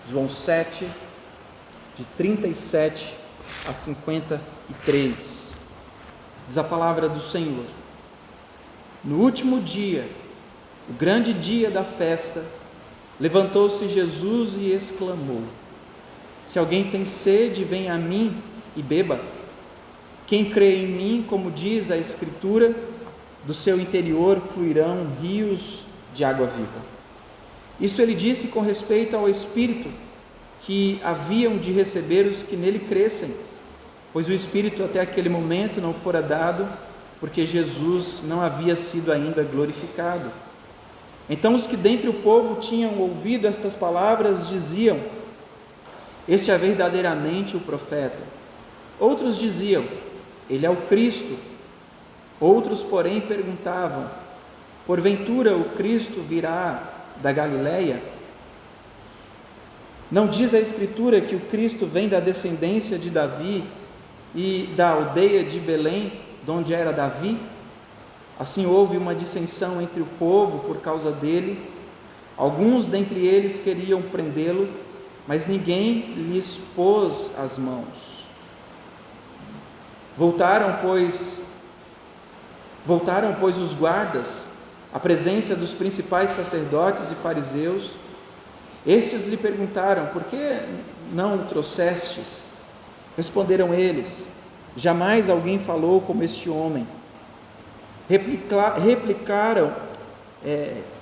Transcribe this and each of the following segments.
João 7, de 37 a 53. Diz a palavra do Senhor: No último dia, o grande dia da festa, levantou-se Jesus e exclamou: Se alguém tem sede, venha a mim e beba. Quem crê em mim, como diz a Escritura, do seu interior fluirão rios de água viva. Isto ele disse com respeito ao Espírito que haviam de receber os que nele crescem, pois o Espírito até aquele momento não fora dado, porque Jesus não havia sido ainda glorificado. Então os que dentre o povo tinham ouvido estas palavras diziam: Este é verdadeiramente o profeta. Outros diziam: Ele é o Cristo. Outros, porém, perguntavam: Porventura o Cristo virá da Galileia? Não diz a Escritura que o Cristo vem da descendência de Davi e da aldeia de Belém, de onde era Davi? Assim houve uma dissensão entre o povo por causa dele. Alguns dentre eles queriam prendê-lo, mas ninguém lhes pôs as mãos. Voltaram, pois, os guardas à presença dos principais sacerdotes e fariseus. Estes lhe perguntaram: Por que não o trouxestes? Responderam eles: Jamais alguém falou como este homem.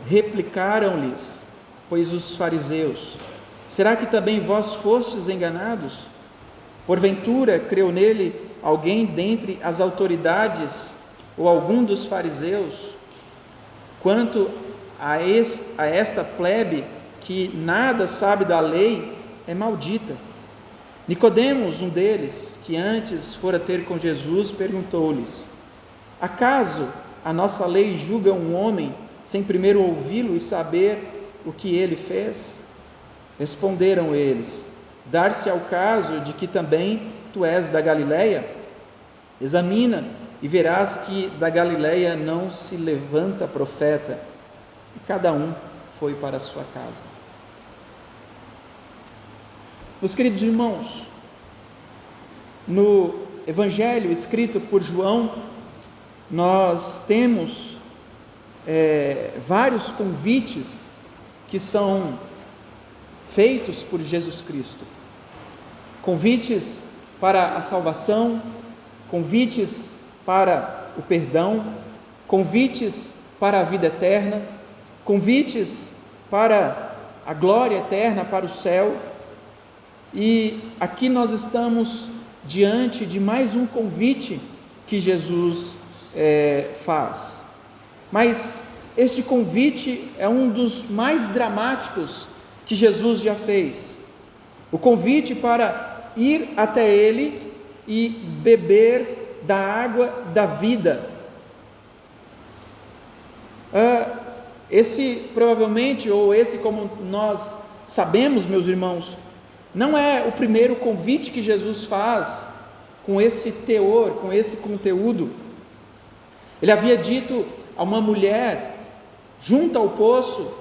Replicaram-lhes, pois, os fariseus: Será que também vós fostes enganados? Porventura creu nele alguém dentre as autoridades ou algum dos fariseus? Quanto a esta plebe que nada sabe da lei, é maldita. Nicodemos, um deles, que antes fora ter com Jesus, perguntou-lhes: Acaso a nossa lei julga um homem sem primeiro ouvi-lo e saber o que ele fez? Responderam eles: Dar-se ao caso de que também tu és da Galileia? Examina e verás que da Galileia não se levanta profeta. E cada um foi para a sua casa. Meus queridos irmãos, no Evangelho escrito por João, nós temos vários convites que são feitos por Jesus Cristo. Convites para a salvação, convites para o perdão, convites para a vida eterna, convites para a glória eterna, para o céu. E aqui nós estamos diante de mais um convite que Jesus faz. Mas este convite é um dos mais dramáticos que Jesus já fez. O convite para ir até Ele e beber da água da vida. Esse provavelmente, ou esse como nós sabemos, meus irmãos, não é o primeiro convite que Jesus faz com esse teor, com esse conteúdo. Ele havia dito a uma mulher junto ao poço: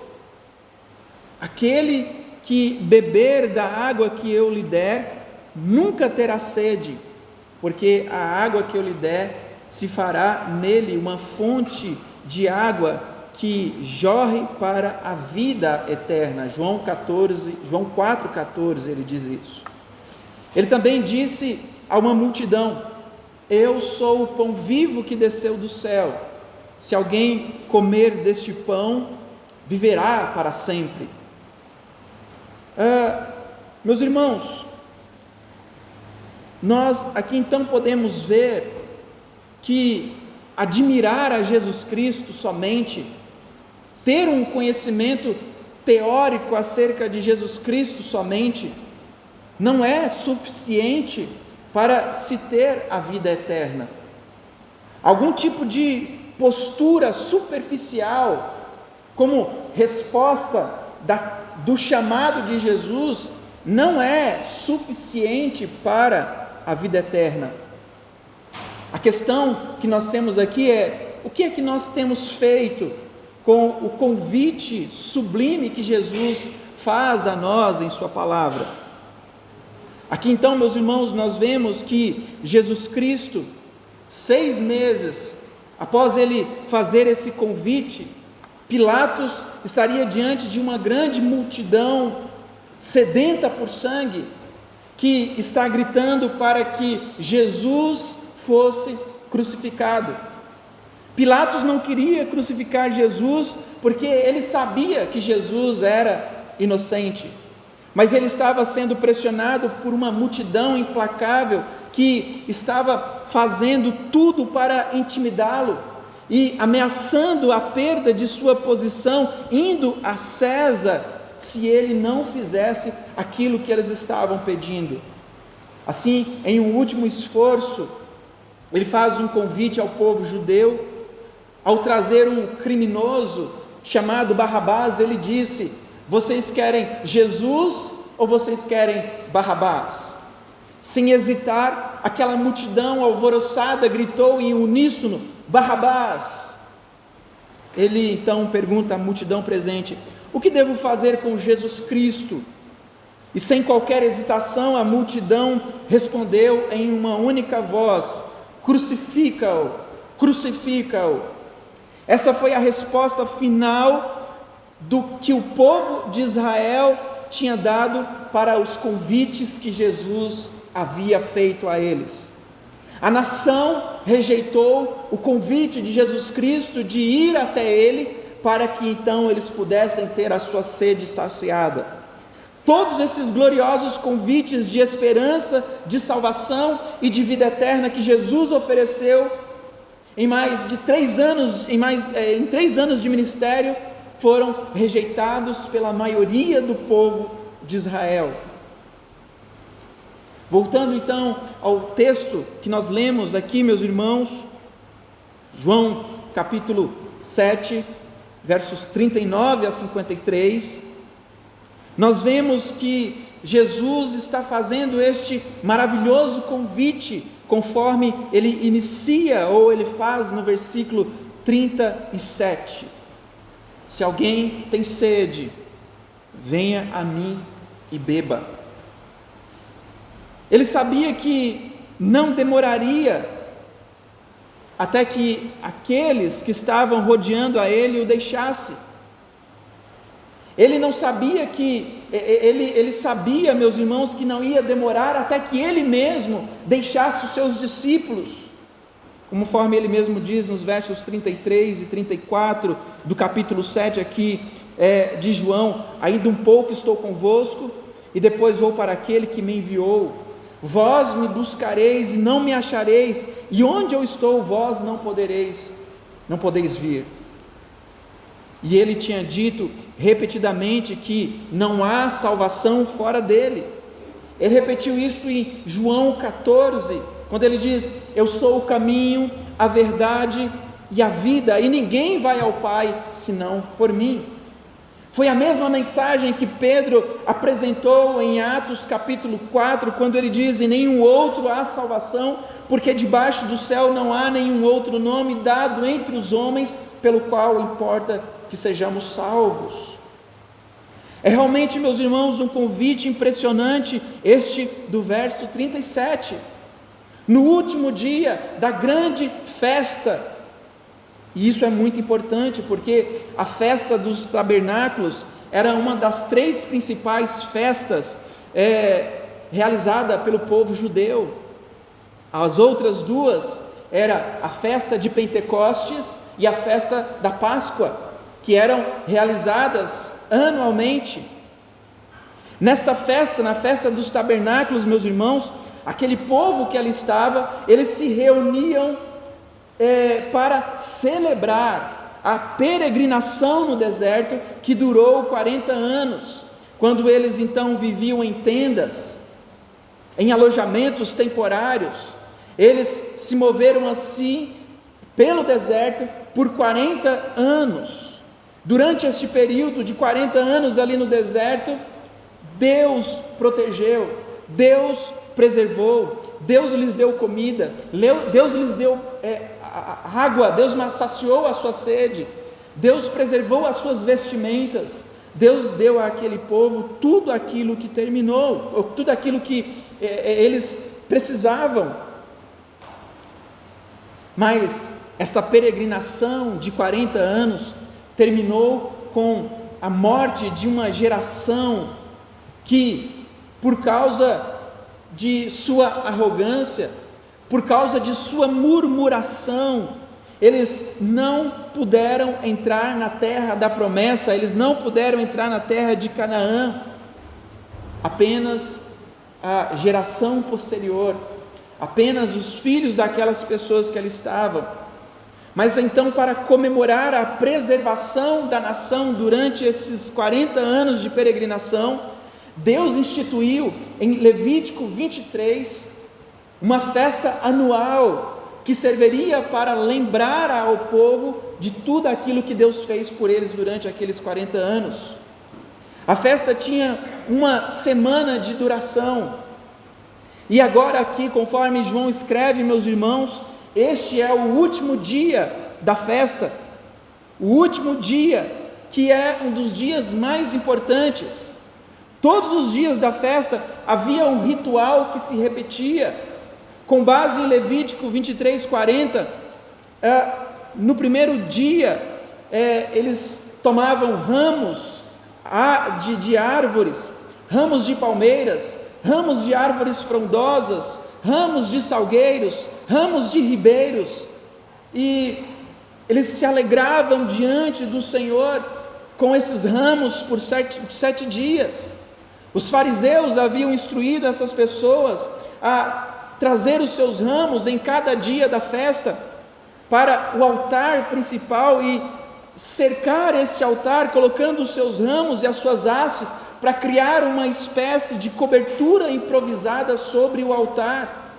Aquele que beber da água que eu lhe der, nunca terá sede, porque a água que eu lhe der se fará nele uma fonte de água que jorre para a vida eterna. João 4,14 ele diz isso. Ele também disse a uma multidão: Eu sou o pão vivo que desceu do céu. Se alguém comer deste pão, viverá para sempre. Meus irmãos, nós aqui então podemos ver que admirar a Jesus Cristo somente, ter um conhecimento teórico acerca de Jesus Cristo somente, não é suficiente para se ter a vida eterna. Algum tipo de postura superficial, como resposta do chamado de Jesus, não é suficiente para a vida eterna. A questão que nós temos aqui é: o que é que nós temos feito com o convite sublime que Jesus faz a nós em sua palavra. Aqui então, meus irmãos, nós vemos que Jesus Cristo, 6 meses após ele fazer esse convite, Pilatos estaria diante de uma grande multidão sedenta por sangue, que está gritando para que Jesus fosse crucificado. Pilatos não queria crucificar Jesus, porque ele sabia que Jesus era inocente, mas ele estava sendo pressionado por uma multidão implacável, que estava fazendo tudo para intimidá-lo, e ameaçando a perda de sua posição, indo a César, se ele não fizesse aquilo que eles estavam pedindo. Assim, em um último esforço, ele faz um convite ao povo judeu. Ao trazer um criminoso chamado Barrabás, ele disse: vocês querem Jesus ou vocês querem Barrabás? Sem hesitar, aquela multidão alvoroçada gritou em uníssono: Barrabás! Ele então pergunta à multidão presente: o que devo fazer com Jesus Cristo? E sem qualquer hesitação, a multidão respondeu em uma única voz: crucifica-o, crucifica-o. Essa foi a resposta final do que o povo de Israel tinha dado para os convites que Jesus havia feito a eles. A nação rejeitou o convite de Jesus Cristo de ir até ele, para que então eles pudessem ter a sua sede saciada. Todos esses gloriosos convites de esperança, de salvação e de vida eterna que Jesus ofereceu em mais de 3 anos, em 3 anos de ministério, foram rejeitados pela maioria do povo de Israel. Voltando então ao texto que nós lemos aqui, meus irmãos, João capítulo 7, versos 39 a 53, nós vemos que Jesus está fazendo este maravilhoso convite, conforme ele inicia, ou ele faz no versículo 37. Se alguém tem sede, venha a mim e beba. Ele sabia que não demoraria até que aqueles que estavam rodeando a ele o deixassem. Ele não sabia que, ele sabia, meus irmãos, que não ia demorar até que ele mesmo deixasse os seus discípulos, conforme ele mesmo diz nos versos 33 e 34 do capítulo 7 aqui de João: ainda um pouco estou convosco, e depois vou para aquele que me enviou. Vós me buscareis e não me achareis, e onde eu estou, vós não podeis vir. E ele tinha dito repetidamente que não há salvação fora dele. Ele repetiu isso em João 14, quando ele diz: eu sou o caminho, a verdade e a vida, e ninguém vai ao Pai senão por mim. Foi a mesma mensagem que Pedro apresentou em Atos capítulo 4, quando ele diz: em nenhum outro há salvação, porque debaixo do céu não há nenhum outro nome dado entre os homens, pelo qual importa que sejamos salvos. É realmente, meus irmãos, um convite impressionante este do verso 37. No último dia da grande festa, e isso é muito importante, porque a festa dos tabernáculos era uma das 3 principais festas realizada pelo povo judeu. As outras 2 era a festa de Pentecostes e a festa da Páscoa, que eram realizadas anualmente. Nesta festa, na festa dos tabernáculos, meus irmãos, aquele povo que ali estava, eles se reuniam para celebrar a peregrinação no deserto, que durou 40 anos, quando eles então viviam em tendas, em alojamentos temporários. Eles se moveram assim pelo deserto por 40 anos. Durante este período de 40 anos ali no deserto, Deus protegeu, Deus preservou, Deus lhes deu comida, Deus lhes deu água, Deus saciou a sua sede, Deus preservou as suas vestimentas, Deus deu àquele povo tudo aquilo que terminou, ou tudo aquilo que eles precisavam. Mas esta peregrinação de 40 anos terminou com a morte de uma geração que, por causa de sua arrogância, por causa de sua murmuração, eles não puderam entrar na terra da promessa, eles não puderam entrar na terra de Canaã. Apenas a geração posterior, apenas os filhos daquelas pessoas que ali estavam. Mas então, para comemorar a preservação da nação durante estes 40 anos de peregrinação, Deus instituiu em Levítico 23 uma festa anual que serviria para lembrar ao povo de tudo aquilo que Deus fez por eles durante aqueles 40 anos. A festa tinha uma semana de duração, e agora aqui, conforme João escreve, meus irmãos, este é o último dia da festa, o último dia, que é um dos dias mais importantes. Todos os dias da festa havia um ritual que se repetia, com base em Levítico 23:40, no primeiro dia, eles tomavam ramos de árvores, ramos de palmeiras, ramos de árvores frondosas, ramos de salgueiros, ramos de ribeiros, e eles se alegravam diante do Senhor com esses ramos por 7 dias. Os fariseus haviam instruído essas pessoas a trazer os seus ramos em cada dia da festa para o altar principal e cercar este altar, colocando os seus ramos e as suas hastes, para criar uma espécie de cobertura improvisada sobre o altar.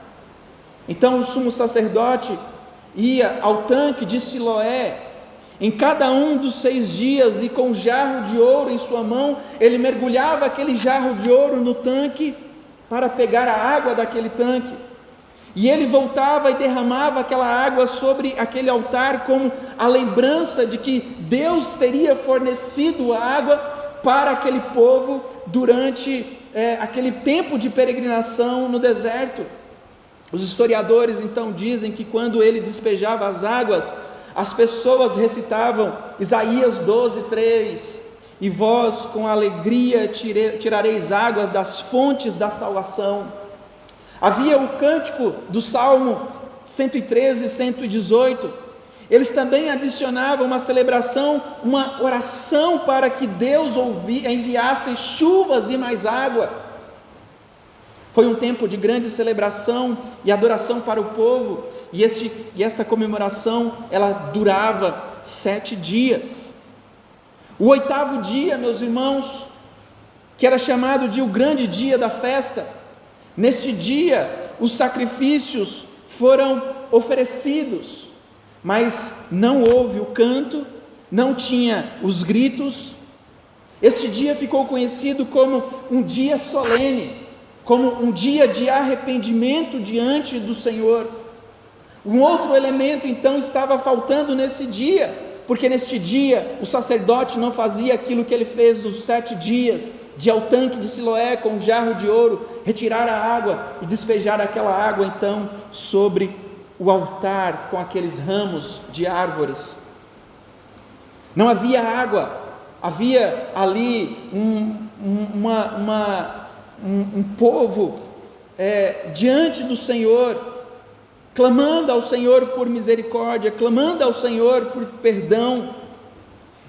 Então o sumo sacerdote ia ao tanque de Siloé, em cada um dos 6 dias, e com um jarro de ouro em sua mão, ele mergulhava aquele jarro de ouro no tanque, para pegar a água daquele tanque, e ele voltava e derramava aquela água sobre aquele altar, como a lembrança de que Deus teria fornecido a água para aquele povo durante aquele tempo de peregrinação no deserto. Os historiadores então dizem que quando ele despejava as águas, as pessoas recitavam Isaías 12:3, e vós com alegria tirareis águas das fontes da salvação. Havia o cântico do Salmo 113 e 118, eles também adicionavam uma celebração, uma oração para que Deus enviasse chuvas e mais água. Foi um tempo de grande celebração e adoração para o povo, e esta comemoração, ela durava 7 dias. O 8º dia, meus irmãos, que era chamado de o grande dia da festa, neste dia os sacrifícios foram oferecidos, mas não houve o canto, não tinha os gritos. Este dia ficou conhecido como um dia solene, como um dia de arrependimento diante do Senhor. Um outro elemento então estava faltando nesse dia, porque neste dia o sacerdote não fazia aquilo que ele fez nos 7 dias, de ir ao tanque de Siloé com um jarro de ouro, retirar a água e despejar aquela água então sobre o altar com aqueles ramos de árvores. Não havia água, havia ali um povo diante do Senhor, clamando ao Senhor por misericórdia, clamando ao Senhor por perdão.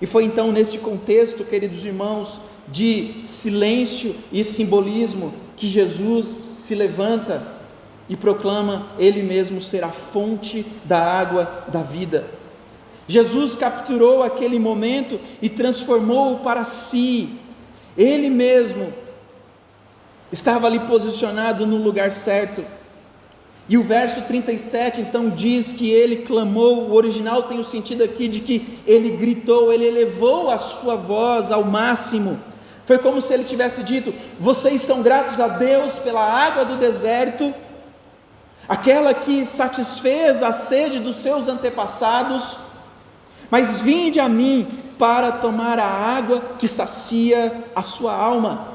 E foi então neste contexto, queridos irmãos, de silêncio e simbolismo, que Jesus se levanta e proclama Ele mesmo ser a fonte da água da vida. Jesus capturou aquele momento e transformou-o para si. Ele mesmo estava ali posicionado no lugar certo. E o verso 37 então diz que ele clamou. O original tem o sentido aqui de que ele gritou, ele elevou a sua voz ao máximo. Foi como se ele tivesse dito: vocês são gratos a Deus pela água do deserto, aquela que satisfez a sede dos seus antepassados, mas vinde a mim para tomar a água que sacia a sua alma.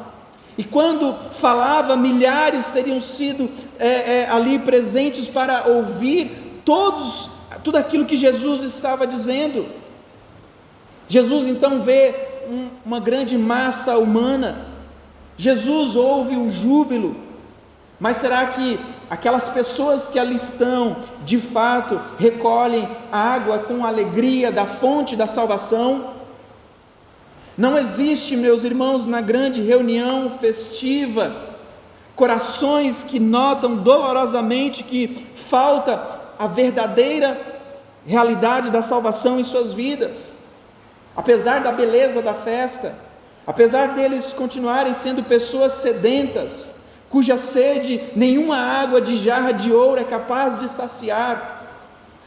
E quando falava, milhares teriam sido ali presentes para ouvir tudo aquilo que Jesus estava dizendo. Jesus então vê uma grande massa humana, Jesus ouve o júbilo, mas será que aquelas pessoas que ali estão, de fato, recolhem água com alegria da fonte da salvação? Não existe, meus irmãos, na grande reunião festiva, corações que notam dolorosamente que falta a verdadeira realidade da salvação em suas vidas. Apesar da beleza da festa, apesar deles continuarem sendo pessoas sedentas, cuja sede nenhuma água de jarra de ouro é capaz de saciar,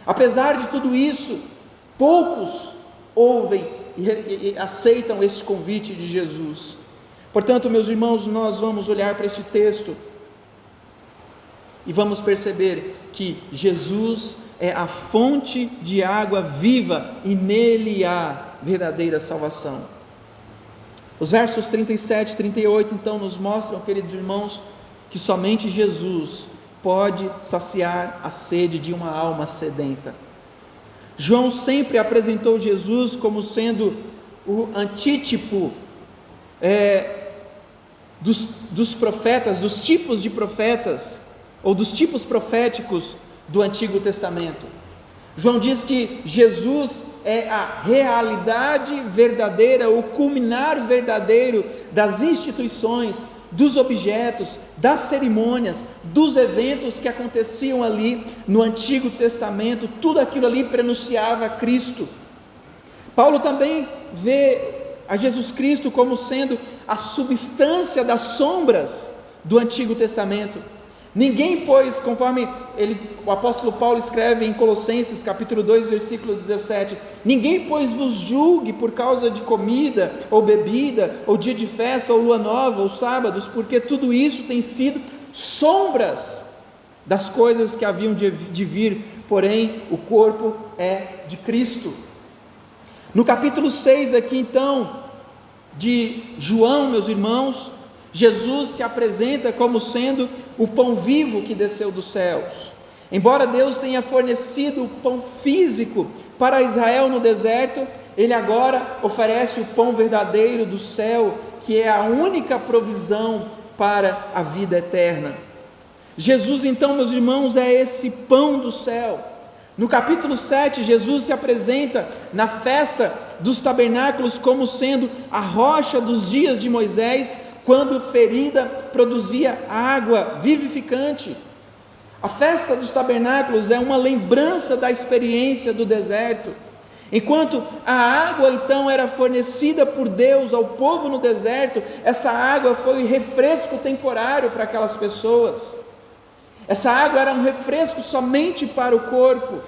apesar de tudo isso, poucos ouvem e aceitam esse convite de Jesus. Portanto, meus irmãos, nós vamos olhar para este texto e vamos perceber que Jesus é a fonte de água viva e nele há verdadeira salvação. Os versos 37 e 38 então nos mostram, queridos irmãos, que somente Jesus pode saciar a sede de uma alma sedenta. João sempre apresentou Jesus como sendo o antítipo dos profetas, dos tipos de profetas, ou dos tipos proféticos do Antigo Testamento. João diz que Jesus é a realidade verdadeira, o culminar verdadeiro das instituições, dos objetos, das cerimônias, dos eventos que aconteciam ali no Antigo Testamento. Tudo aquilo ali prenunciava a Cristo. Paulo também vê a Jesus Cristo como sendo a substância das sombras do Antigo Testamento. Ninguém, pois, conforme o apóstolo Paulo escreve em Colossenses capítulo 2, versículo 17, ninguém, pois, vos julgue por causa de comida, ou bebida, ou dia de festa, ou lua nova, ou sábados, porque tudo isso tem sido sombras das coisas que haviam de vir, porém o corpo é de Cristo. No capítulo 6 aqui então, de João, meus irmãos, Jesus se apresenta como sendo o pão vivo que desceu dos céus. Embora Deus tenha fornecido o pão físico para Israel no deserto, Ele agora oferece o pão verdadeiro do céu, que é a única provisão para a vida eterna. Jesus então, meus irmãos, é esse pão do céu. No capítulo 7, Jesus se apresenta na festa dos tabernáculos como sendo a rocha dos dias de Moisés, quando ferida produzia água vivificante. A festa dos tabernáculos é uma lembrança da experiência do deserto. Enquanto a água então era fornecida por Deus ao povo no deserto, essa água foi refresco temporário para aquelas pessoas. Essa água era um refresco somente para o corpo.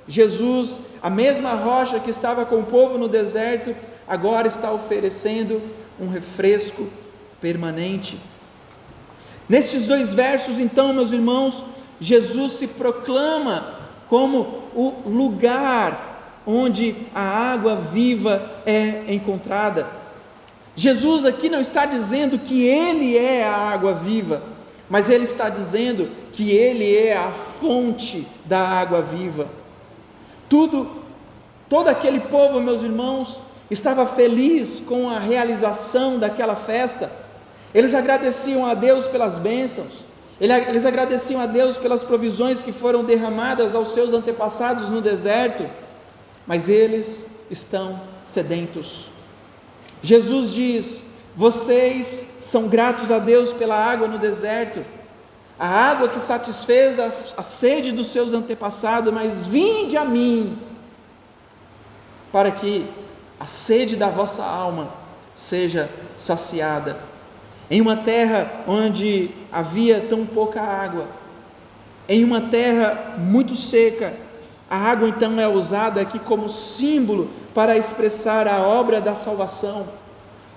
Jesus, a mesma rocha que estava com o povo no deserto, agora está oferecendo um refresco permanente. Nestes dois versos, então, meus irmãos, Jesus se proclama como o lugar onde a água viva é encontrada. Jesus aqui não está dizendo que Ele é a água viva, mas Ele está dizendo que Ele é a fonte da água viva. Todo aquele povo, meus irmãos, estava feliz com a realização daquela festa. Eles agradeciam a Deus pelas bênçãos, eles agradeciam a Deus pelas provisões que foram derramadas aos seus antepassados no deserto, mas eles estão sedentos. Jesus diz: vocês são gratos a Deus pela água no deserto, a água que satisfez a sede dos seus antepassados, mas vinde a mim, para que a sede da vossa alma seja saciada. Em uma terra onde havia tão pouca água, em uma terra muito seca, a água então é usada aqui como símbolo para expressar a obra da salvação,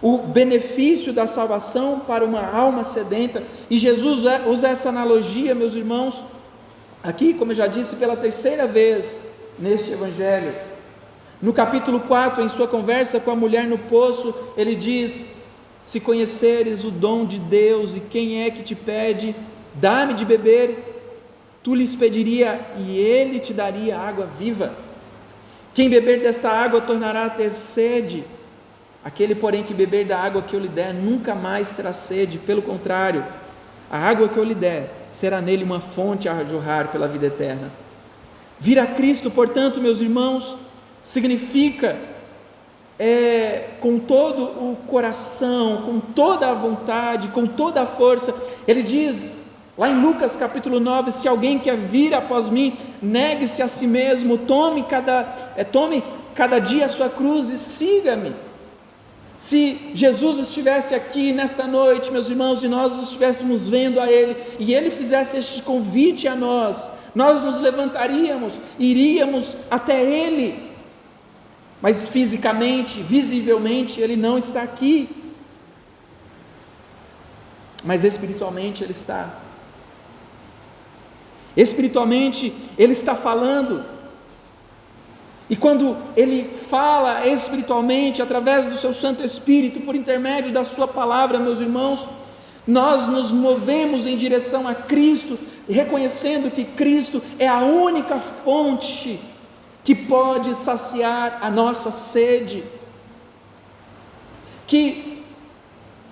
o benefício da salvação para uma alma sedenta. E Jesus usa essa analogia, meus irmãos, aqui, como eu já disse, pela terceira vez neste Evangelho. No capítulo 4, em sua conversa com a mulher no poço, ele diz: se conheceres o dom de Deus e quem é que te pede, dá-me de beber, tu lhes pediria e ele te daria água viva. Quem beber desta água tornará a ter sede. Aquele, porém, que beber da água que eu lhe der, nunca mais terá sede. Pelo contrário, a água que eu lhe der será nele uma fonte a jorrar pela vida eterna. Vir a Cristo, portanto, meus irmãos, significa com todo o coração, com toda a vontade, com toda a força. Ele diz lá em Lucas capítulo 9, se alguém quer vir após mim, negue-se a si mesmo, tome cada dia a sua cruz e siga-me. Se Jesus estivesse aqui nesta noite, meus irmãos, e nós estivéssemos vendo a Ele, e Ele fizesse este convite a nós nos levantaríamos, iríamos até Ele, mas fisicamente, visivelmente, Ele não está aqui, mas espiritualmente Ele está. Espiritualmente Ele está falando, e quando Ele fala espiritualmente, através do seu Santo Espírito, por intermédio da sua palavra, meus irmãos, nós nos movemos em direção a Cristo, reconhecendo que Cristo é a única fonte que pode saciar a nossa sede, que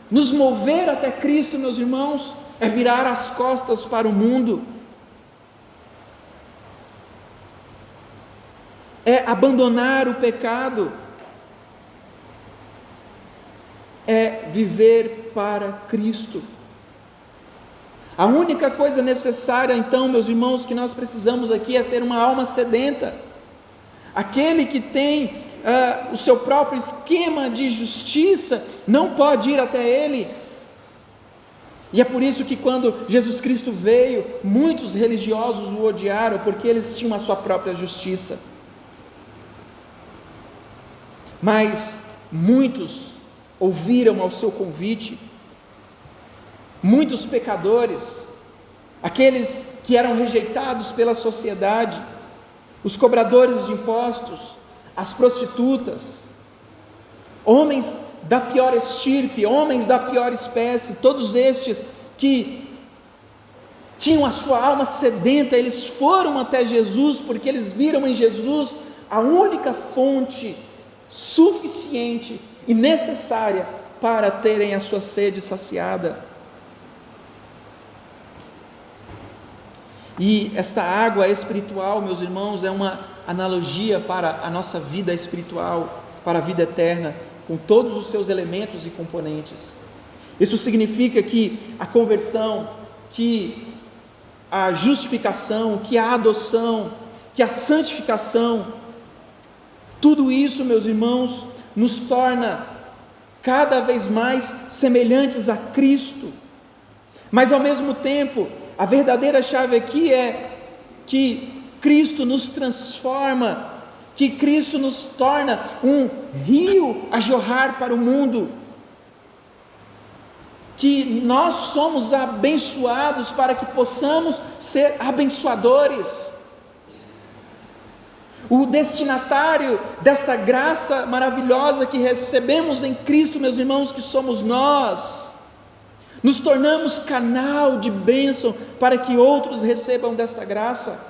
nos mover até Cristo, meus irmãos, é virar as costas para o mundo, é abandonar o pecado, é viver para Cristo. A única coisa necessária, então, meus irmãos, que nós precisamos aqui é ter uma alma sedenta. Aquele que tem o seu próprio esquema de justiça não pode ir até Ele. E é por isso que quando Jesus Cristo veio, muitos religiosos o odiaram, porque eles tinham a sua própria justiça. Mas muitos ouviram ao seu convite, muitos pecadores, aqueles que eram rejeitados pela sociedade, os cobradores de impostos, as prostitutas, homens da pior estirpe, homens da pior espécie, todos estes que tinham a sua alma sedenta, eles foram até Jesus, porque eles viram em Jesus a única fonte suficiente e necessária para terem a sua sede saciada. E esta água espiritual, meus irmãos, é uma analogia para a nossa vida espiritual, para a vida eterna, com todos os seus elementos e componentes. Isso significa que a conversão, que a justificação, que a adoção, que a santificação, tudo isso, meus irmãos, nos torna cada vez mais semelhantes a Cristo. Mas ao mesmo tempo, a verdadeira chave aqui é que Cristo nos transforma, que Cristo nos torna um rio a jorrar para o mundo, que nós somos abençoados para que possamos ser abençoadores. O destinatário desta graça maravilhosa que recebemos em Cristo, meus irmãos, que somos nós, nos tornamos canal de bênção para que outros recebam desta graça.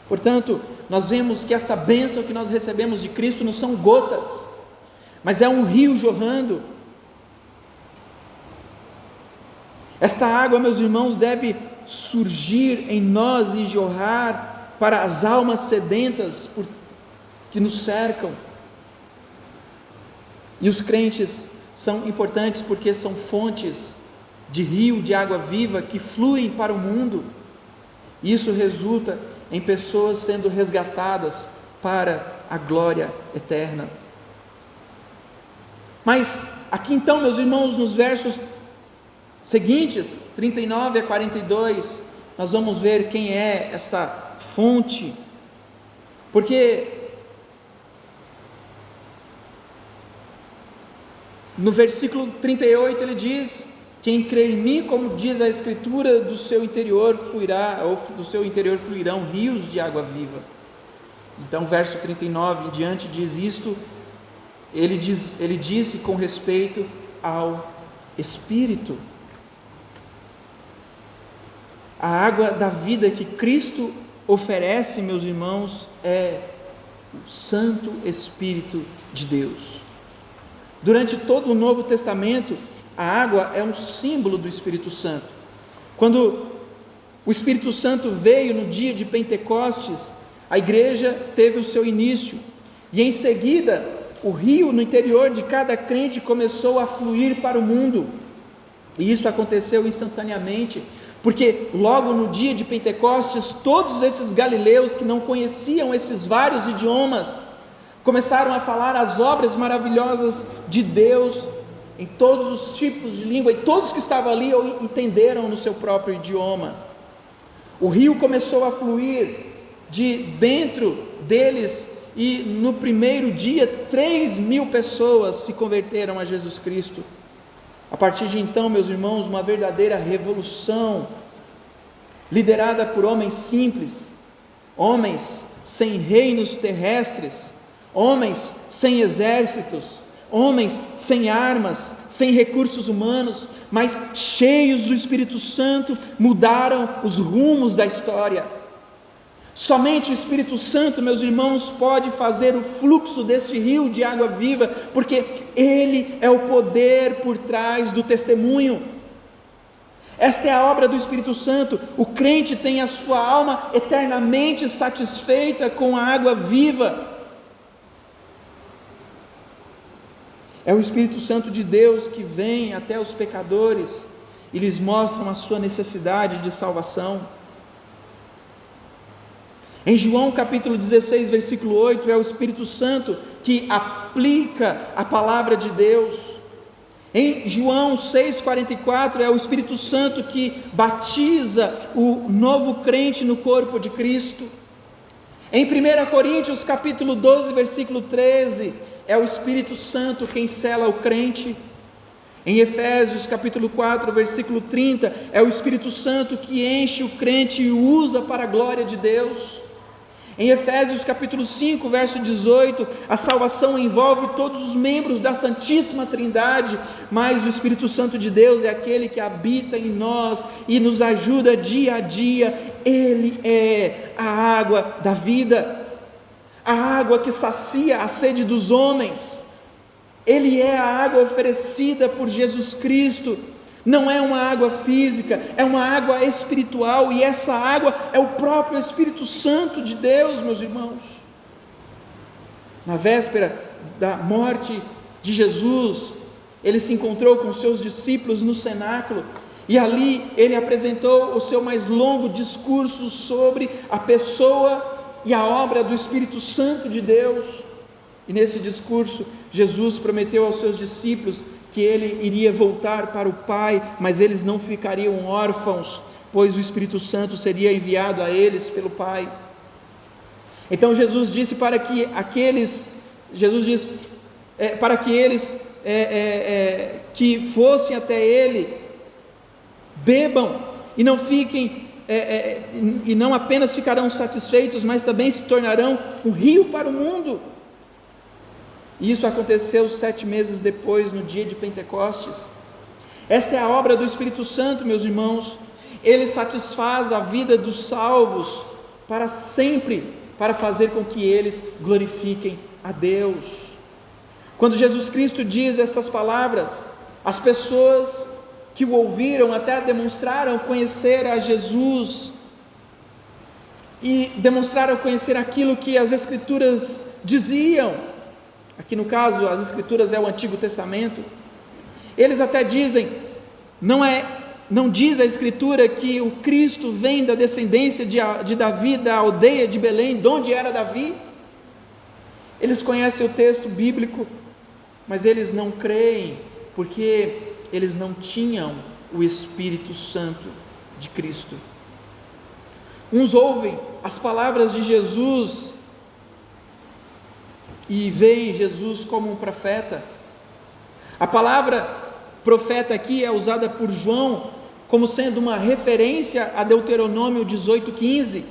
Portanto, nós vemos que esta bênção que nós recebemos de Cristo não são gotas, mas é um rio jorrando. Esta água, meus irmãos, deve surgir em nós e jorrar para as almas sedentas que nos cercam. E os crentes são importantes porque são fontes de rio de água viva que fluem para o mundo. Isso resulta em pessoas sendo resgatadas para a glória eterna. Mas aqui então, meus irmãos, nos versos seguintes, 39 a 42, nós vamos ver quem é esta fonte, porque no versículo 38 ele diz: quem crê em mim, como diz a Escritura, do seu interior fluirão rios de água viva. Então, verso 39 em diante diz isto, ele disse com respeito ao Espírito. A água da vida que Cristo oferece, meus irmãos, é o Santo Espírito de Deus. Durante todo o Novo Testamento, a água é um símbolo do Espírito Santo. Quando o Espírito Santo veio no dia de Pentecostes, a igreja teve o seu início, e em seguida, o rio no interior de cada crente começou a fluir para o mundo, e isso aconteceu instantaneamente, porque logo no dia de Pentecostes, todos esses galileus que não conheciam esses vários idiomas, começaram a falar as obras maravilhosas de Deus, em todos os tipos de língua, e todos que estavam ali entenderam no seu próprio idioma. O rio começou a fluir de dentro deles, e no primeiro dia 3.000 pessoas se converteram a Jesus Cristo. A partir de então, meus irmãos, uma verdadeira revolução, liderada por homens simples, homens sem reinos terrestres, homens sem exércitos, homens sem armas, sem recursos humanos, mas cheios do Espírito Santo, mudaram os rumos da história. Somente o Espírito Santo, meus irmãos, pode fazer o fluxo deste rio de água viva, porque Ele é o poder por trás do testemunho. Esta é a obra do Espírito Santo. O crente tem a sua alma eternamente satisfeita com a água viva. É o Espírito Santo de Deus que vem até os pecadores e lhes mostra a sua necessidade de salvação. Em João capítulo 16, versículo 8, é o Espírito Santo que aplica a palavra de Deus. Em João 6,44, é o Espírito Santo que batiza o novo crente no corpo de Cristo. Em 1 Coríntios capítulo 12, versículo 13, é o Espírito Santo quem sela o crente. Em Efésios capítulo 4, versículo 30, é o Espírito Santo que enche o crente e o usa para a glória de Deus. Em Efésios capítulo 5, verso 18, a salvação envolve todos os membros da Santíssima Trindade, mas o Espírito Santo de Deus é aquele que habita em nós e nos ajuda dia a dia. Ele é a água da vida, a água que sacia a sede dos homens. Ele é a água oferecida por Jesus Cristo. Não é uma água física, é uma água espiritual, e essa água é o próprio Espírito Santo de Deus, meus irmãos. Na véspera da morte de Jesus, ele se encontrou com seus discípulos no cenáculo, e ali ele apresentou o seu mais longo discurso sobre a pessoa e a obra do Espírito Santo de Deus. E nesse discurso, Jesus prometeu aos seus discípulos que ele iria voltar para o Pai, mas eles não ficariam órfãos, pois o Espírito Santo seria enviado a eles pelo Pai. Então Jesus disse para que eles que fossem até ele, bebam, e não fiquem, e não apenas ficarão satisfeitos, mas também se tornarão um rio para o mundo. E isso aconteceu 7 meses depois, no dia de Pentecostes. Esta é a obra do Espírito Santo, meus irmãos. Ele satisfaz a vida dos salvos para sempre, para fazer com que eles glorifiquem a Deus. Quando Jesus Cristo diz estas palavras, as pessoas que o ouviram até demonstraram conhecer a Jesus e demonstraram conhecer aquilo que as Escrituras diziam. Aqui no caso, as Escrituras é o Antigo Testamento. Eles até dizem, não diz a Escritura que o Cristo vem da descendência de Davi, da aldeia de Belém, de onde era Davi? Eles conhecem o texto bíblico, mas eles não creem, porque eles não tinham o Espírito Santo de Cristo. Uns ouvem as palavras de Jesus e veem Jesus como um profeta. A palavra profeta aqui é usada por João como sendo uma referência a Deuteronômio 18:15.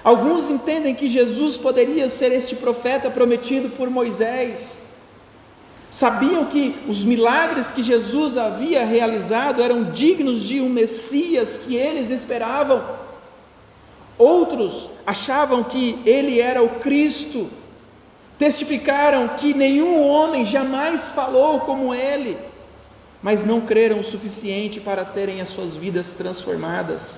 Alguns entendem que Jesus poderia ser este profeta prometido por Moisés. Sabiam que os milagres que Jesus havia realizado eram dignos de um Messias que eles esperavam. Outros achavam que ele era o Cristo. Testificaram que nenhum homem jamais falou como ele, mas não creram o suficiente para terem as suas vidas transformadas.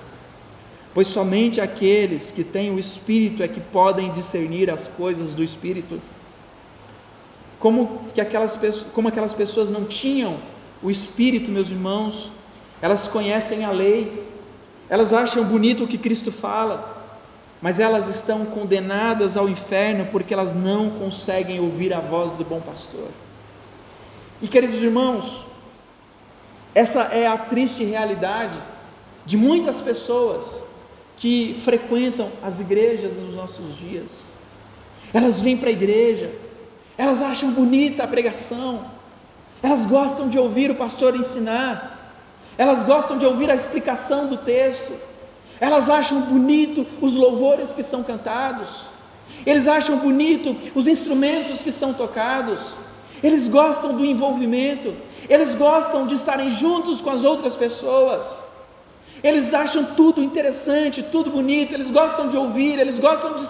Pois somente aqueles que têm o Espírito é que podem discernir as coisas do Espírito. Como aquelas pessoas não tinham o Espírito, meus irmãos, elas conhecem a lei, elas acham bonito o que Cristo fala, mas elas estão condenadas ao inferno porque elas não conseguem ouvir a voz do bom pastor. E queridos irmãos, essa é a triste realidade de muitas pessoas que frequentam as igrejas nos nossos dias. Elas vêm para a igreja, elas acham bonita a pregação, elas gostam de ouvir o pastor ensinar, elas gostam de ouvir a explicação do texto, elas acham bonito os louvores que são cantados, eles acham bonito os instrumentos que são tocados, eles gostam do envolvimento, eles gostam de estarem juntos com as outras pessoas, eles acham tudo interessante, tudo bonito, eles gostam de ouvir, eles gostam de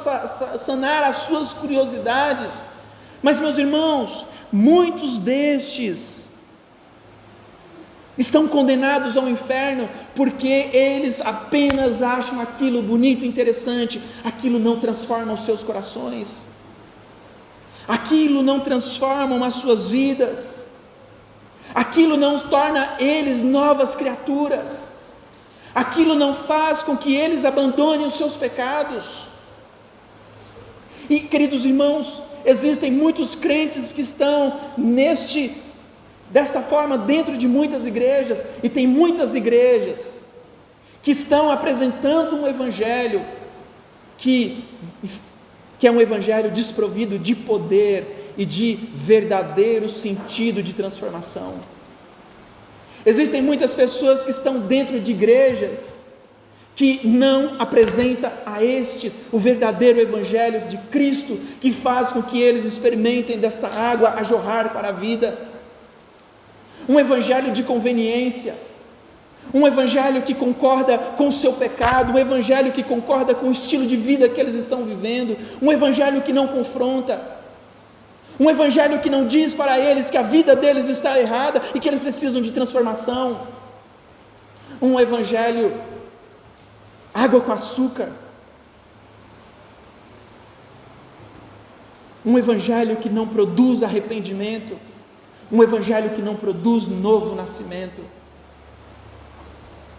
sanar as suas curiosidades. Mas, meus irmãos, muitos destes estão condenados ao inferno porque eles apenas acham aquilo bonito e interessante. Aquilo não transforma os seus corações, aquilo não transforma as suas vidas, aquilo não torna eles novas criaturas, aquilo não faz com que eles abandonem os seus pecados. E, queridos irmãos, existem muitos crentes que estão desta forma dentro de muitas igrejas, e tem muitas igrejas que estão apresentando um evangelho que é um evangelho desprovido de poder e de verdadeiro sentido de transformação. Existem muitas pessoas que estão dentro de igrejas que não apresenta a estes o verdadeiro evangelho de Cristo, que faz com que eles experimentem desta água a jorrar para a vida. Um evangelho de conveniência, um evangelho que concorda com o seu pecado, um evangelho que concorda com o estilo de vida que eles estão vivendo, um evangelho que não confronta, um evangelho que não diz para eles que a vida deles está errada e que eles precisam de transformação, um evangelho água com açúcar, um evangelho que não produz arrependimento, um evangelho que não produz novo nascimento.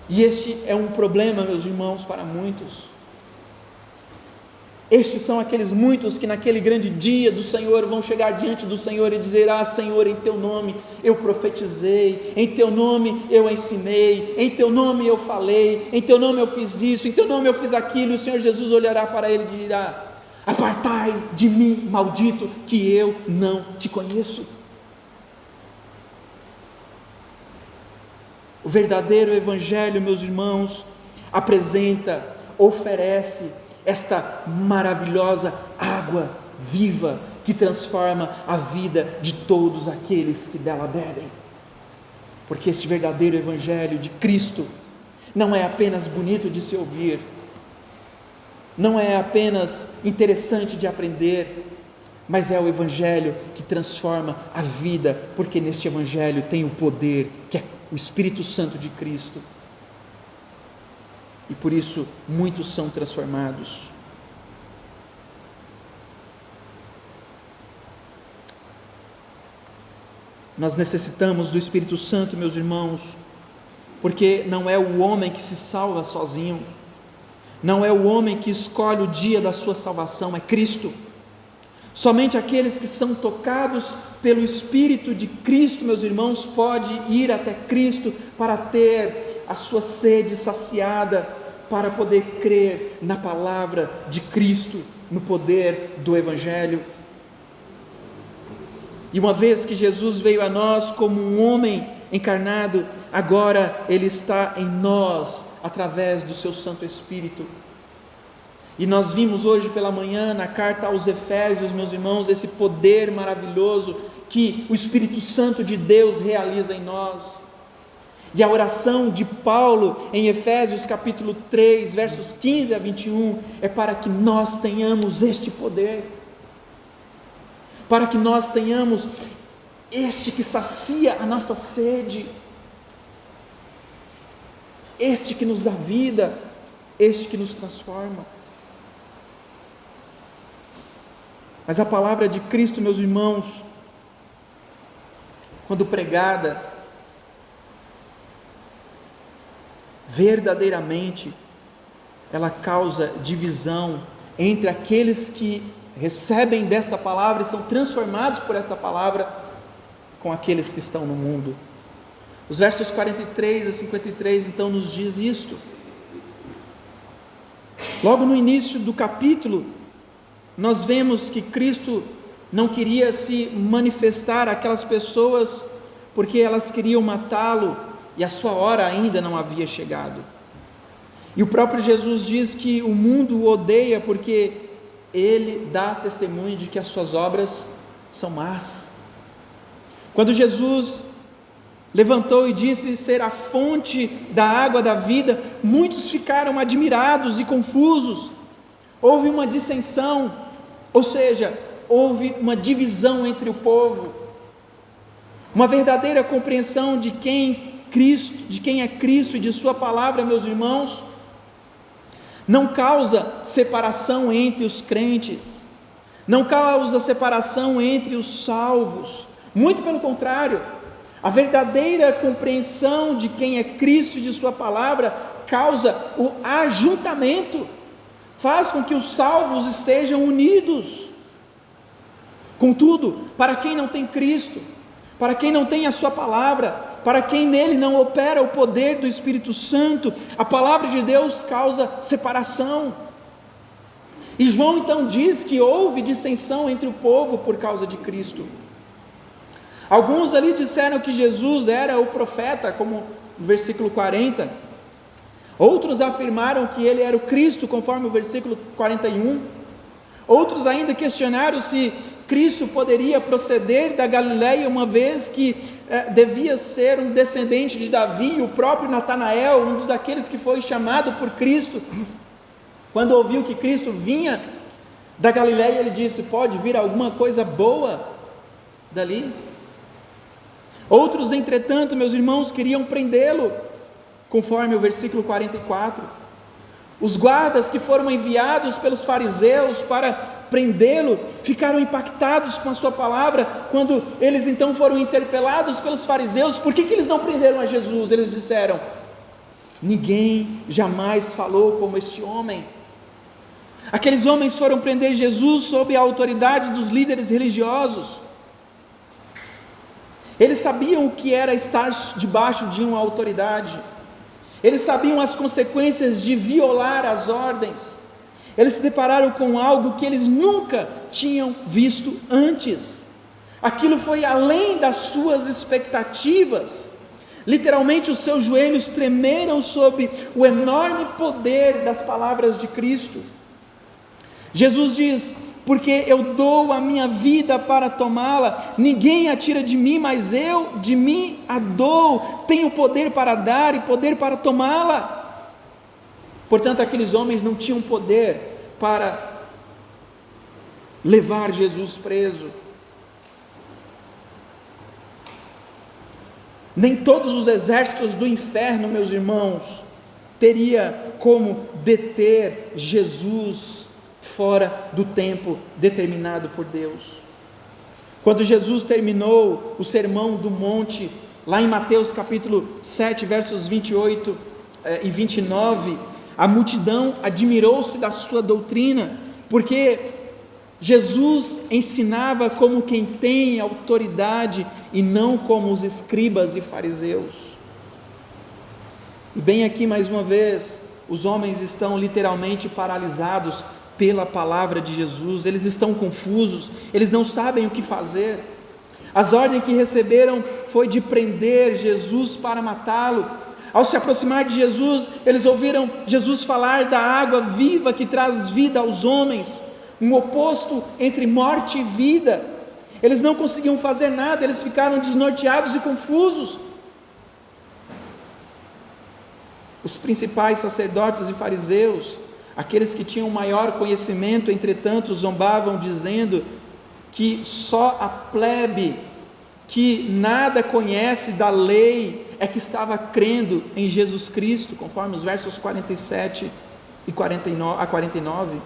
E este é um problema, meus irmãos, para muitos. Estes são aqueles muitos que naquele grande dia do Senhor vão chegar diante do Senhor e dizer: ah, Senhor, em Teu nome eu profetizei, em Teu nome eu ensinei, em Teu nome eu falei, em Teu nome eu fiz isso, em Teu nome eu fiz aquilo. E o Senhor Jesus olhará para ele e dirá: apartai de mim, maldito, que eu não te conheço. O verdadeiro evangelho, meus irmãos, apresenta, oferece esta maravilhosa água viva que transforma a vida de todos aqueles que dela bebem. Porque este verdadeiro evangelho de Cristo não é apenas bonito de se ouvir, não é apenas interessante de aprender, mas é o evangelho que transforma a vida, porque neste evangelho tem o poder que é o Espírito Santo de Cristo. E por isso muitos são transformados. Nós necessitamos do Espírito Santo, meus irmãos, porque não é o homem que se salva sozinho, não é o homem que escolhe o dia da sua salvação, é Cristo. Somente aqueles que são tocados pelo Espírito de Cristo, meus irmãos, pode ir até Cristo para ter a sua sede saciada, para poder crer na palavra de Cristo, no poder do Evangelho. E uma vez que Jesus veio a nós como um homem encarnado, agora Ele está em nós, através do seu Santo Espírito. E nós vimos hoje pela manhã, na carta aos Efésios, meus irmãos, esse poder maravilhoso que o Espírito Santo de Deus realiza em nós. E a oração de Paulo em Efésios capítulo 3, versos 15 a 21, é para que nós tenhamos este poder, para que nós tenhamos este que sacia a nossa sede, este que nos dá vida, este que nos transforma. Mas a palavra de Cristo, meus irmãos, quando pregada verdadeiramente, ela causa divisão entre aqueles que recebem desta palavra e são transformados por esta palavra, com aqueles que estão no mundo. Os versos 43 a 53 então nos diz isto. Logo no início do capítulo, nós vemos que Cristo não queria se manifestar àquelas pessoas porque elas queriam matá-lo e a sua hora ainda não havia chegado. E o próprio Jesus diz que o mundo o odeia porque ele dá testemunho de que as suas obras são más. Quando Jesus levantou e disse ser a fonte da água da vida, muitos ficaram admirados e confusos. Houve uma dissensão, ou seja, houve uma divisão entre o povo. Uma verdadeira compreensão de quem é Cristo e de sua palavra, meus irmãos, não causa separação entre os crentes, não causa separação entre os salvos, muito pelo contrário, a verdadeira compreensão de quem é Cristo e de sua palavra causa o ajuntamento, faz com que os salvos estejam unidos. Contudo, para quem não tem Cristo, para quem não tem a sua palavra, para quem nele não opera o poder do Espírito Santo, a palavra de Deus causa separação. E João então diz que houve dissensão entre o povo por causa de Cristo. Alguns ali disseram que Jesus era o profeta, como no versículo 40. Outros afirmaram que ele era o Cristo, conforme o versículo 41. Outros ainda questionaram se Cristo poderia proceder da Galileia, uma vez que devia ser um descendente de Davi. O próprio Natanael, um daqueles que foi chamado por Cristo, quando ouviu que Cristo vinha da Galileia, ele disse: pode vir alguma coisa boa dali? Outros, entretanto, meus irmãos, queriam prendê-lo, conforme o versículo 44. Os guardas que foram enviados pelos fariseus para prendê-lo, ficaram impactados com a sua palavra, quando eles então foram interpelados pelos fariseus. Por que eles não prenderam a Jesus? Eles disseram: ninguém jamais falou como este homem. Aqueles homens foram prender Jesus sob a autoridade dos líderes religiosos. Eles sabiam o que era estar debaixo de uma autoridade. Eles sabiam as consequências de violar as ordens. Eles se depararam com algo que eles nunca tinham visto antes. Aquilo foi além das suas expectativas. Literalmente os seus joelhos tremeram sob o enorme poder das palavras de Cristo. Jesus diz: porque eu dou a minha vida para tomá-la, ninguém a tira de mim, mas eu de mim a dou, tenho poder para dar e poder para tomá-la. Portanto, aqueles homens não tinham poder para levar Jesus preso. Nem todos os exércitos do inferno, meus irmãos, teria como deter Jesus fora do tempo determinado por Deus. Quando Jesus terminou o sermão do monte, lá em Mateus capítulo 7, versos 28 e 29, a multidão admirou-se da sua doutrina, porque Jesus ensinava como quem tem autoridade e não como os escribas e fariseus. E bem aqui mais uma vez, os homens estão literalmente paralisados pela palavra de Jesus, eles estão confusos, eles não sabem o que fazer. As ordens que receberam foi de prender Jesus para matá-lo. Ao se aproximar de Jesus, eles ouviram Jesus falar da água viva que traz vida aos homens, um oposto entre morte e vida. Eles não conseguiam fazer nada, eles ficaram desnorteados e confusos. Os principais sacerdotes e fariseus, aqueles que tinham maior conhecimento, entretanto, zombavam, dizendo que só a plebe, que nada conhece da lei, é que estava crendo em Jesus Cristo, conforme os versos 47 e 49.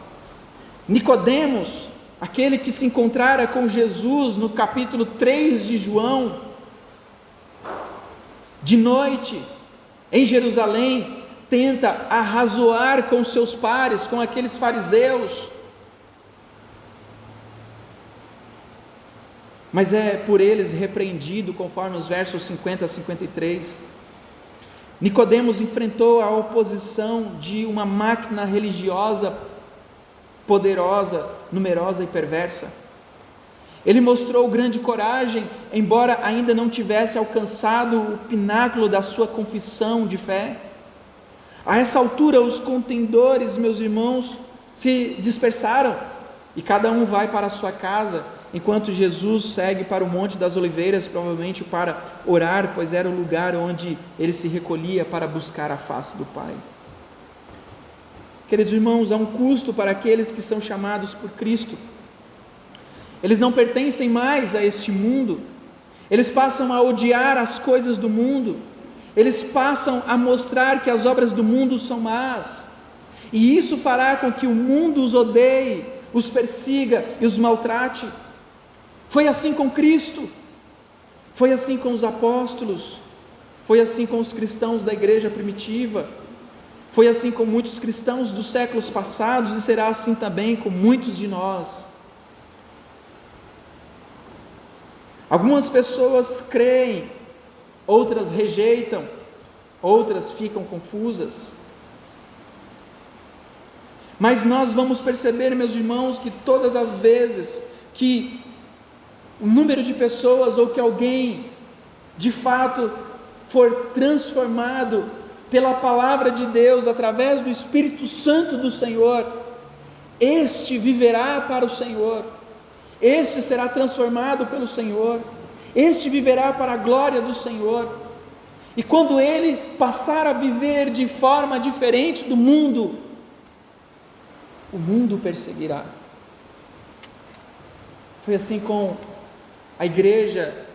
Nicodemos, aquele que se encontrara com Jesus no capítulo 3 de João, de noite, em Jerusalém, tenta arrazoar com seus pares, com aqueles fariseus, mas é por eles repreendido, conforme os versos 50 a 53. Nicodemos enfrentou a oposição de uma máquina religiosa poderosa, numerosa e perversa. Ele mostrou grande coragem, embora ainda não tivesse alcançado o pináculo da sua confissão de fé. A essa altura, os contendores, meus irmãos, se dispersaram e cada um vai para a sua casa, enquanto Jesus segue para o Monte das Oliveiras, provavelmente para orar, pois era o lugar onde ele se recolhia para buscar a face do Pai. Queridos irmãos, há um custo para aqueles que são chamados por Cristo. Eles não pertencem mais a este mundo, eles passam a odiar as coisas do mundo, eles passam a mostrar que as obras do mundo são más, e isso fará com que o mundo os odeie, os persiga e os maltrate. Foi assim com Cristo, foi assim com os apóstolos, foi assim com os cristãos da igreja primitiva, foi assim com muitos cristãos dos séculos passados e será assim também com muitos de nós. Algumas pessoas creem, outras rejeitam, outras ficam confusas. Mas nós vamos perceber, meus irmãos, que todas as vezes que o número de pessoas ou que alguém de fato for transformado pela palavra de Deus, através do Espírito Santo do Senhor, este viverá para o Senhor, este será transformado pelo Senhor, este viverá para a glória do Senhor, e quando ele passar a viver de forma diferente do mundo, o mundo o perseguirá. Foi assim com a igreja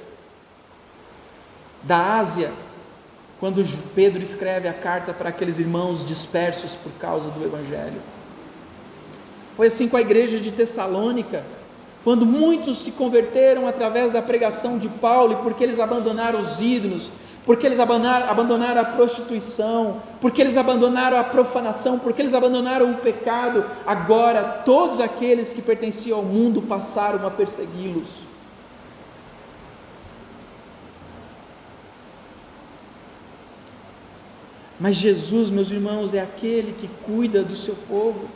da Ásia, quando Pedro escreve a carta para aqueles irmãos dispersos por causa do Evangelho. Foi assim com a igreja de Tessalônica, quando muitos se converteram através da pregação de Paulo, e porque eles abandonaram os ídolos, porque eles abandonaram a prostituição, porque eles abandonaram a profanação, porque eles abandonaram o pecado, agora todos aqueles que pertenciam ao mundo passaram a persegui-los. Mas Jesus, meus irmãos, é aquele que cuida do seu povo.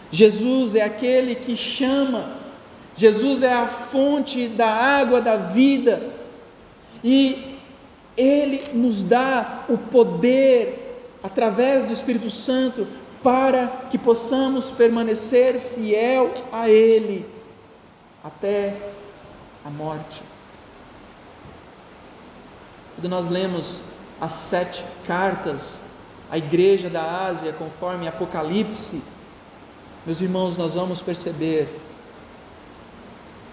Jesus é aquele que chama. Jesus é a fonte da água da vida. E Ele nos dá o poder, através do Espírito Santo, para que possamos permanecer fiel a Ele até a morte. Quando nós lemos as 7 cartas à igreja da Ásia, conforme Apocalipse, meus irmãos, nós vamos perceber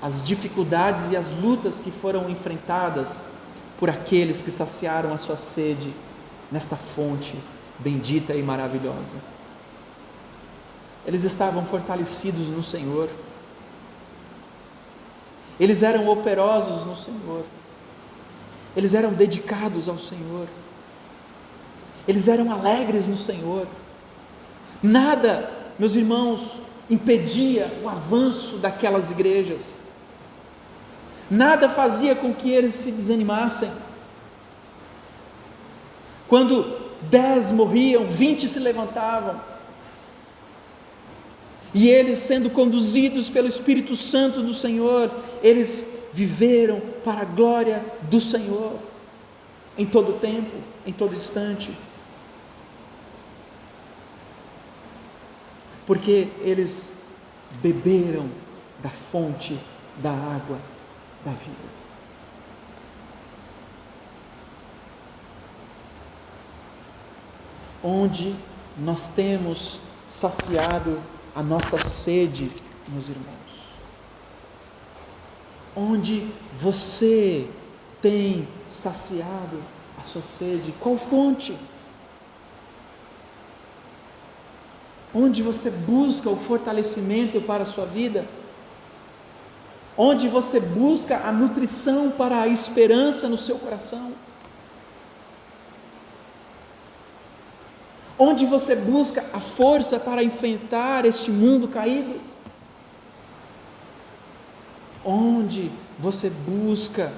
as dificuldades e as lutas que foram enfrentadas por aqueles que saciaram a sua sede nesta fonte bendita e maravilhosa. Eles estavam fortalecidos no Senhor, eles eram operosos no Senhor, eles eram dedicados ao Senhor, eles eram alegres no Senhor. Nada, meus irmãos, impedia o avanço daquelas igrejas, nada fazia com que eles se desanimassem. Quando 10 morriam, 20 se levantavam, e eles, sendo conduzidos pelo Espírito Santo do Senhor, eles viveram para a glória do Senhor. em todo tempo, em todo instante, porque eles beberam da fonte da água da vida. Onde nós temos saciado a nossa sede, meus irmãos? Onde você tem saciado a sua sede? Qual fonte? Onde você busca o fortalecimento para a sua vida? Onde você busca a nutrição para a esperança no seu coração? Onde você busca a força para enfrentar este mundo caído? Onde você busca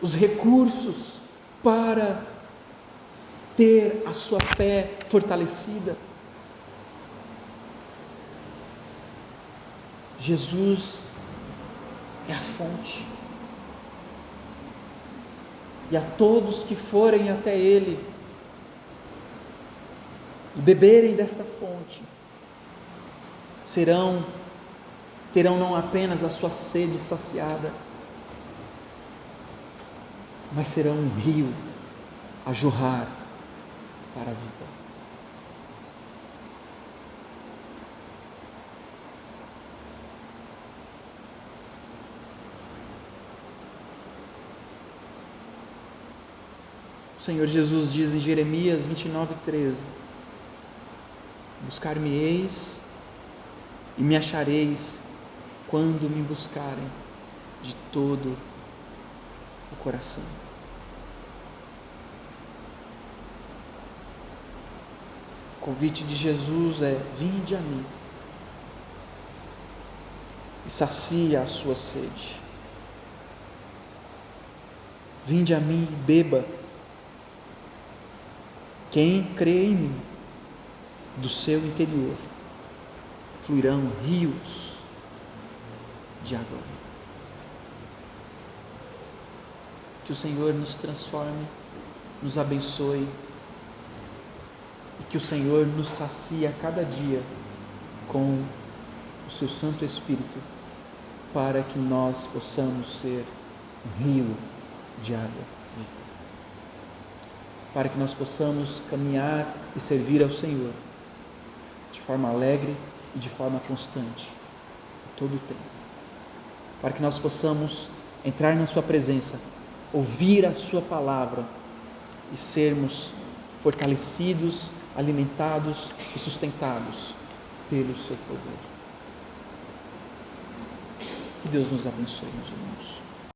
os recursos para ter a sua fé fortalecida? Jesus é a fonte. E a todos que forem até Ele e beberem desta fonte, terão não apenas a sua sede saciada, mas serão um rio a jorrar para a vida. O Senhor Jesus diz em Jeremias 29:13: buscar-me-eis e me achareis quando me buscarem de todo o coração. O convite de Jesus é: vinde a mim e sacia a sua sede. Vinde a mim e beba. Quem crê em mim, do seu interior fluirão rios de água viva. Que o Senhor nos transforme, nos abençoe e que o Senhor nos sacie a cada dia com o seu Santo Espírito, para que nós possamos ser um rio de água viva, para que nós possamos caminhar e servir ao Senhor de forma alegre e de forma constante, em todo o tempo, para que nós possamos entrar na sua presença, ouvir a sua palavra e sermos fortalecidos, alimentados e sustentados pelo seu poder. Que Deus nos abençoe, meus irmãos.